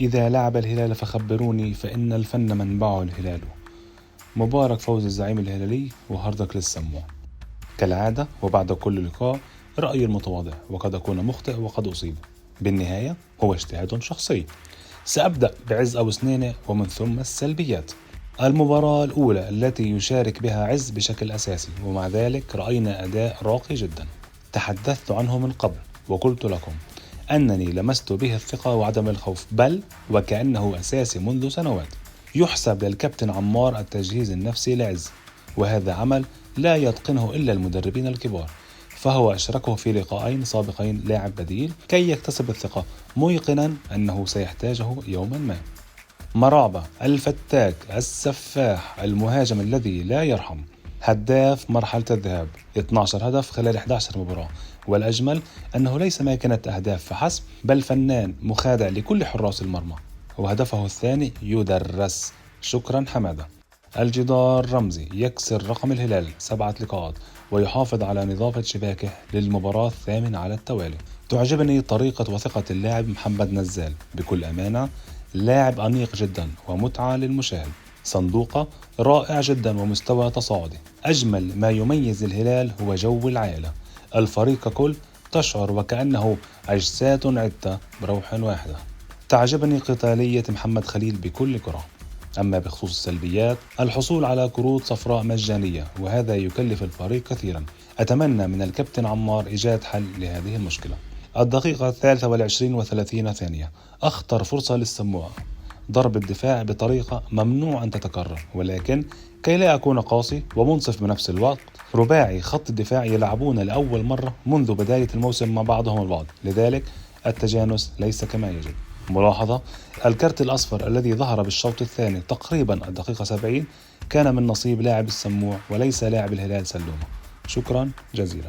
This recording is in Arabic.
إذا لعب الهلال فخبروني فإن الفن منبعه الهلال. مبارك فوز الزعيم الهلالي وهاردك للسموع. كالعادة وبعد كل لقاء رأيي المتواضع، وقد أكون مخطئ وقد أصيب. بالنهاية هو اجتهاد شخصي. سأبدأ بعز أبو سنينة ومن ثم السلبيات. المباراة الأولى التي يشارك بها عز بشكل أساسي، ومع ذلك رأينا أداء راقي جدا. تحدثت عنه من قبل وقلت لكم أنني لمست به الثقة وعدم الخوف، بل وكأنه أساسي منذ سنوات. يحسب للكابتن عمار التجهيز النفسي لعز، وهذا عمل لا يتقنه إلا المدربين الكبار، فهو أشركه في لقاءين سابقين لاعب بديل كي يكتسب الثقة، موقنا أنه سيحتاجه يوما ما. مرعبة الفتاك السفاح المهاجم الذي لا يرحم، هداف مرحلة الذهاب، 12 هدف خلال 11 مباراة، والأجمل أنه ليس ماكنة أهداف فحسب، بل فنان مخادع لكل حراس المرمى، وهدفه الثاني يدرس. شكرا حمادة. الجدار رمزي يكسر رقم الهلال 7 لقاءات ويحافظ على نظافة شباكه للمباراة الثامنة على التوالي. تعجبني طريقة وثقة اللاعب محمد نزال، بكل أمانة لاعب أنيق جدا ومتعة للمشاهد. صندوقة رائع جدا ومستوى تصاعدي. أجمل ما يميز الهلال هو جو العائلة، الفريق ككل تشعر وكأنه أجساد عدة بروح واحدة. تعجبني قتالية محمد خليل بكل كرة. أما بخصوص السلبيات، الحصول على كروت صفراء مجانية، وهذا يكلف الفريق كثيرا. أتمنى من الكابتن عمار إيجاد حل لهذه المشكلة. الدقيقة 23 و30 ثانية، أخطر فرصة للسموع، ضرب الدفاع بطريقة ممنوع أن تتكرر، ولكن كي لا أكون قاسي ومنصف بنفس الوقت، رباعي خط الدفاع يلعبون لأول مرة منذ بداية الموسم مع بعضهم البعض، لذلك التجانس ليس كما يجب. ملاحظة: الكرت الأصفر الذي ظهر بالشوط الثاني تقريبا الدقيقة 70 كان من نصيب لاعب السموع وليس لاعب الهلال سلومة. شكرا جزيلا.